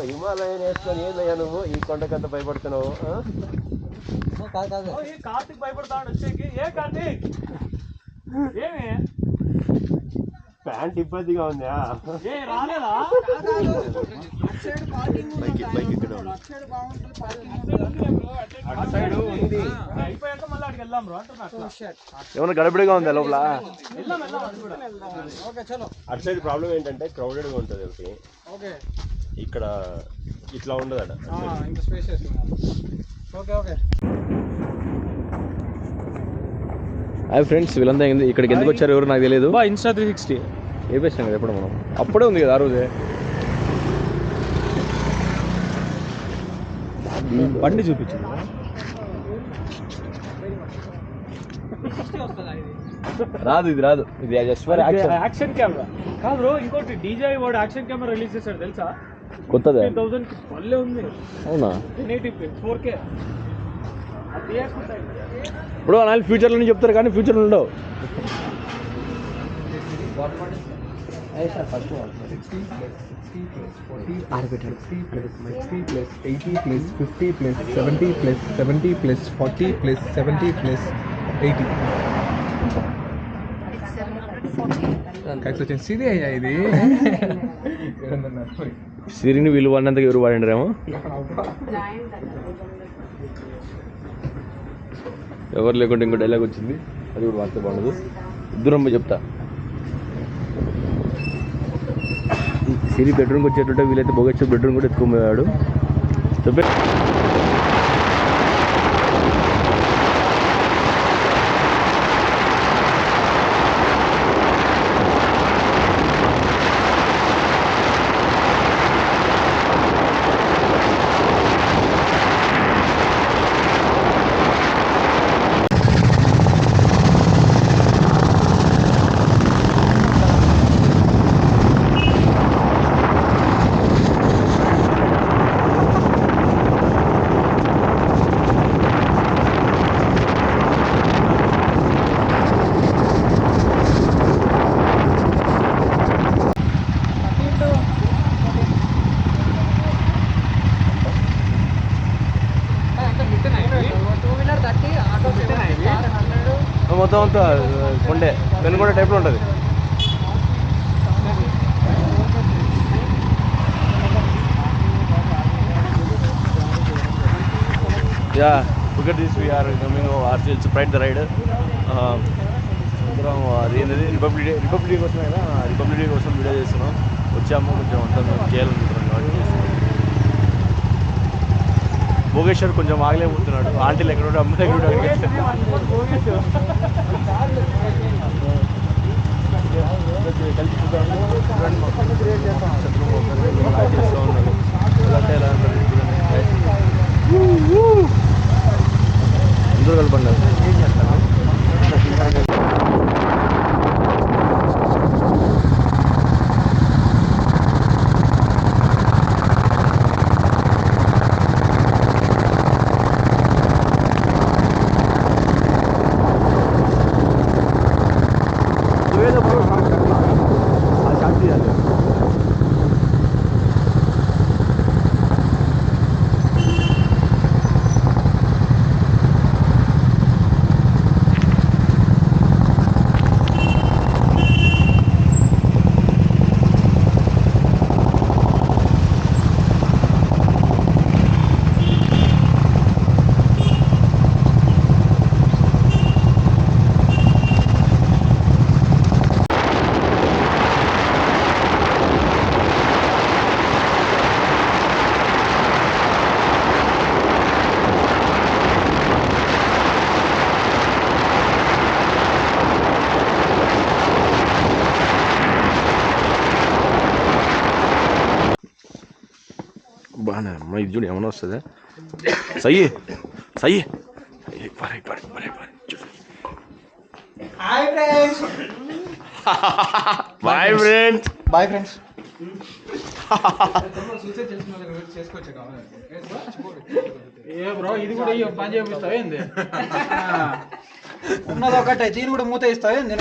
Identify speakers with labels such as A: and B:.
A: Himalayan వేసుకొని ఏందయ్యా నువ్వు ఈ కొండకంత భయపడుతున్నావు?
B: కార్తీక్ భయపడతాడు వచ్చేకి. ఏ కార్తీక్ ఏమి
A: ప్యాంట్ ఇబ్బందిగా ఉందా?
B: ఏ రాలేదా? అయిపోయాక మళ్ళీ అక్కడికి వెళ్దాం బ్రో అంటున్నా.
A: ఏమన్నా గడబడిగా ఉందా లోపల?
B: ఓకే చలో.
A: అటు సైడ్ ప్రాబ్లం ఏంటంటే క్రౌడెడ్గా ఉంటుంది ఒకటి.
B: ఓకే
A: ఇక్కడ ఇట్లా ఉండదు అట.
B: ఇంకా spacious. Okay okay.
A: Hi friends, వీళ్ళంతా ఇక్కడికి ఎందుకు వచ్చారు ఎవరు నాకు తెలియదు.
B: ఇన్స్టా 360
A: వేపేసాం కదా ఎప్పుడు మనం. అప్పుడే ఉంది కదా ఆ రోజే.
B: బండి చూపించింది.
A: రాదు ఇది జస్ట్ ఫర్
B: యాక్షన్ కెమెరా కాదు బ్రో. ఇంకోటి డీజే వాడు యాక్షన్ కెమెరా రిలీజ్ చేశాడు తెలుసా?
A: కొత్తదే.
B: 1000 పల్లె ఉంది.
A: అవునా?
B: 4K.
A: ఇప్పుడు వాళ్ళు ఫ్యూచర్లో చెప్తారు కానీ ఫ్యూచర్లో ఉండవు.
C: ఫస్ట్ 60 +60 +40 +60 +80 +50 +70 +40 +70 +80 సిరి అయ్యా ఇది.
A: సిరిని విలువ అన్నంతగా ఎవరు వాడిండ్రేమో. ఎవరు లేకుంటే ఇంకో డైలాగ్ వచ్చింది, అది కూడా వాడితే బాగుండదు. దూరం పోయి చెప్తా. సిరి బెడ్రూమ్కి వచ్చేటట్టు వీలైతే బొగచ్చు బెడ్రూమ్ కూడా ఎత్తుకోపోయాడు. చెప్పే మొత్తం అంతా కొండే పెనుగొండ టైప్లో ఉంటుంది. Yeah look at this, we are coming RCL to ride the ride. అదేంటది రిపబ్లిక్ డే కోసం కదా, రిపబ్లిక్ డే కోసం వీడియో చేస్తున్నాం. వచ్చాము కొంచెం అంతా మేము చేయాలనుకుంటున్నాం కాబట్టి చేస్తున్నాం. భోగేశ్వర్ కొంచెం ఆగలేకపోతున్నాడు. ఆంటీలు ఎక్కడ అమ్మ దగ్గర కలిసి చేస్తూ ఉన్నాడు. అంటే ఎలా అంటారు అందరూ కలపండి. ఏం చేస్తాను బాగానే అమ్మ. ఇది చూడు ఏమన్నా వస్తుందా? సయ్యి సయ్యి బాయ్ ఫ్రెండ్స్.
C: Boy friends.
B: ఏ బ్రో ఇది కూడా పని చేపిస్తావు ఏంది?
C: ఉన్నది ఒకటే చీని కూడా మూత ఇస్తావు ఏంది?